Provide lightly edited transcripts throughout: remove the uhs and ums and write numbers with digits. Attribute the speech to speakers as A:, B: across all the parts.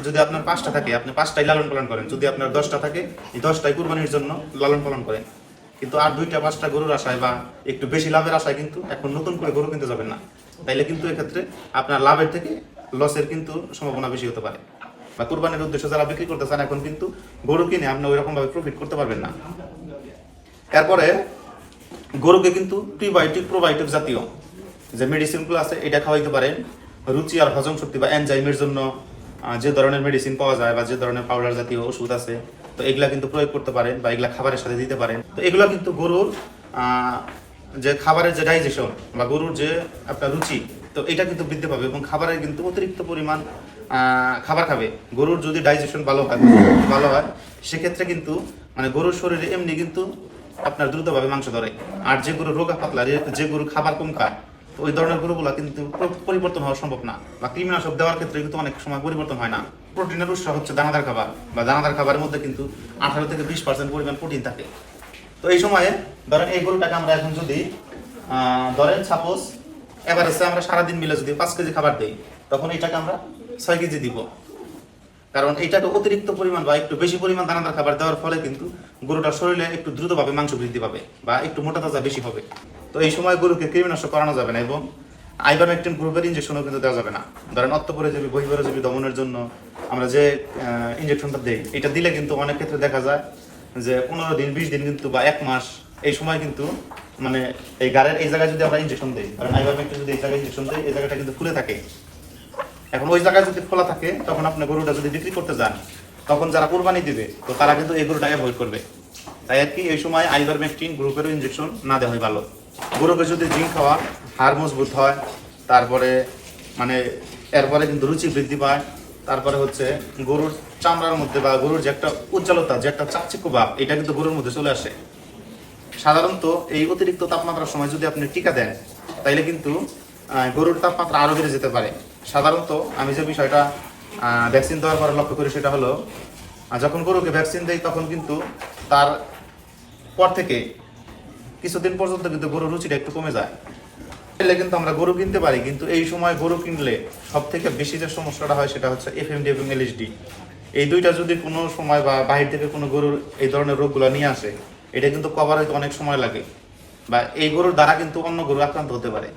A: যদি আপনার 5টা থাকে আপনি 5টাই লালন পালন করেন, যদি আপনার 10টা থাকে এই 10টাই কুরবানির জন্য লালন পালন করেন। কিন্তু আর 2টা 5টা গরুর আশায় বা একটু বেশি লাভের আশায় কিন্তু এখন নতুন করে গরু কিনতে যাবেন না, তাইলে কিন্তু এক্ষেত্রে আপনার লাভের থেকে লসের কিন্তু সম্ভাবনা বেশি হতে পারে। বা কুরবানির উদ্দেশ্যে যারা বিক্রি করতে চান এখন কিন্তু গরু কিনে আপনি ওই রকম ভাবে প্রফিট করতে পারবেন না। এরপরে গরুকে কিন্তু প্রিবায়োটিক প্রোবায়োটিক জাতীয় যে মেডিসিনগুলো আছে এটা খাওয়াইতে পারেন। রুচি আর হজম শক্তি বা এনজাইমের জন্য যে ধরনের মেডিসিন পাওয়া যায় বা যে ধরনের পাউডার জাতীয় ওষুধ আছে, তো এগুলা কিন্তু প্রয়োগ করতে পারেন বা এগুলা খাবারের সাথে দিতে পারেন। তো এগুলো কিন্তু গরুর যে খাবারের যে ডাইজেশন বা গরুর যে আপনার রুচি, তো এটা কিন্তু বৃদ্ধি পাবে এবং খাবারের কিন্তু অতিরিক্ত পরিমাণ খাবার খাবে। গরুর যদি ডাইজেশন ভালো হয় সেক্ষেত্রে কিন্তু মানে গরুর শরীরে এমনি কিন্তু আপনার দ্রুতভাবে মাংস ধরে। আর যে গরু রোগা পাতলা, যে গরু খাবার কম খায়, তো ওই ধরনের গরুগুলা কিন্তু পরিবর্তন হওয়া সম্ভব না, বা কৃমিনাশক দেওয়ার ক্ষেত্রে কিন্তু অনেক সময় পরিবর্তন হয় না। প্রোটিনের উৎস হচ্ছে দানাদার খাবার, বা দানাদার খাবারের মধ্যে কিন্তু 18 থেকে 20% পরিমাণ প্রোটিন থাকে। তো এই সময়ে ধরেন এই গরুটাকে আমরা এখন যদি ধরেন সাপোজ এভারেজে আমরা সারাদিন মিলে যদি 5 কেজি খাবার দিই, তখন এটাকে আমরা 6 কেজি দিব। কারণ এইটাকে অতিরিক্ত পরিমাণ বা একটু বেশি পরিমাণ দানাদার খাবার দেওয়ার ফলে কিন্তু গরুটার শরীরে একটু দ্রুতভাবে মাংস বৃদ্ধি পাবে বা একটু মোটা তাজা বেশি হবে। তো এই সময় গরুকে কৃমিনাশক করানো যাবে না এবং আইভারমেকটিন গ্রুপের ইনজেকশনও কিন্তু দেওয়া যাবে না। ধরেন অত্তপরজীবী বহিঃপরজীবী দমনের জন্য আমরা যে ইনজেকশনটা দিই, এটা দিলে কিন্তু অনেক ক্ষেত্রে দেখা যায় যে 15 দিন 20 দিন কিন্তু বা 1 মাস এই সময় কিন্তু মানে এই গাড়ের এই জায়গায় যদি আমরা ইনজেকশন দিই, কারণ আইভারমেকটিন যদি এই জায়গায় ইনজেকশন দিই, এই জায়গাটা কিন্তু ফুলে থাকে। এখন ওই জায়গায় যদি খোলা থাকে তখন আপনি গরুটা যদি বিক্রি করতে যান, তখন যারা কুরবানি দিবে তো তারা কিন্তু এই গরুটা অ্যাভয়েড করবে। তাই আর কি এই সময় আইভারমেকটিন গ্রুপেরও ইনজেকশন না দেওয়া হয় ভালো। গরুকে যদি জিঙ্ক খাওয়া, হাড় মজবুত হয়, তারপরে মানে এরপরে কিন্তু রুচি বৃদ্ধি পায়, তারপরে হচ্ছে গরুর চামড়ার মধ্যে বা গরুর যে একটা উজ্জ্বলতা, যে একটা চাকচিক্য ভাব, এটা কিন্তু গরুর মধ্যে চলে আসে। সাধারণত এই অতিরিক্ত তাপমাত্রার সময় যদি আপনি টিকা দেন, তাইলে কিন্তু গরুর তাপমাত্রা আরও বেড়ে যেতে পারে। সাধারণত আমি যে বিষয়টা ভ্যাকসিন দেওয়ার পরে লক্ষ্য করি সেটা হলো, যখন গরুকে ভ্যাকসিন দেয় তখন কিন্তু তার পর থেকে কিছুদিন পর্যন্ত কিন্তু গরুর রুচিটা একটু কমে যায়। তাহলে কিন্তু আমরা গরু কিনতে পারি, কিন্তু এই সময় গরু কিনলে সব থেকে বেশি যে সমস্যাটা হয় সেটা হচ্ছে এফএমডি এবং এলএসডি। এই দুইটা যদি কোনো সময় বা বাহির থেকে কোনো গরুর এই ধরনের রোগগুলো নিয়ে আসে, এটা কিন্তু কভার হইতে অনেক সময় লাগে, বা এই গরুর দ্বারা কিন্তু অন্য গরু আক্রান্ত হতে পারে।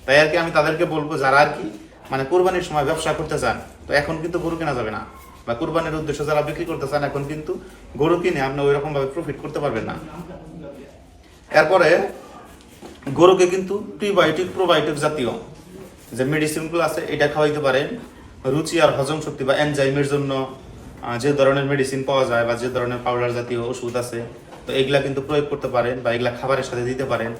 A: তাই আর কি আমি তাদেরকে বলবো যারা আর কি মানে কুরবানির সময় ব্যবসা করতে চান, তো এখন কিন্তু গরু কেনা যাবে না, বা কুরবানির উদ্দেশ্যে যারা বিক্রি করতে চান এখন কিন্তু গরু কিনে আপনি ওই রকম ভাবে প্রফিট করতে পারবেন না। এরপরে গরুকে কিন্তু প্রিবায়োটিক প্রোবায়োটিক জাতীয় যে মেডিসিনগুলো আছে এটা খাওয়াইতে পারেন। রুচি আর হজম শক্তি বা এনজাইমের জন্য যে ধরনের মেডিসিন পাওয়া যায় বা যে ধরনের পাউডার জাতীয় ওষুধ আছে, তো এগুলা কিন্তু প্রয়োগ করতে পারেন বা এগুলা খাবারের সাথে দিতে পারেন।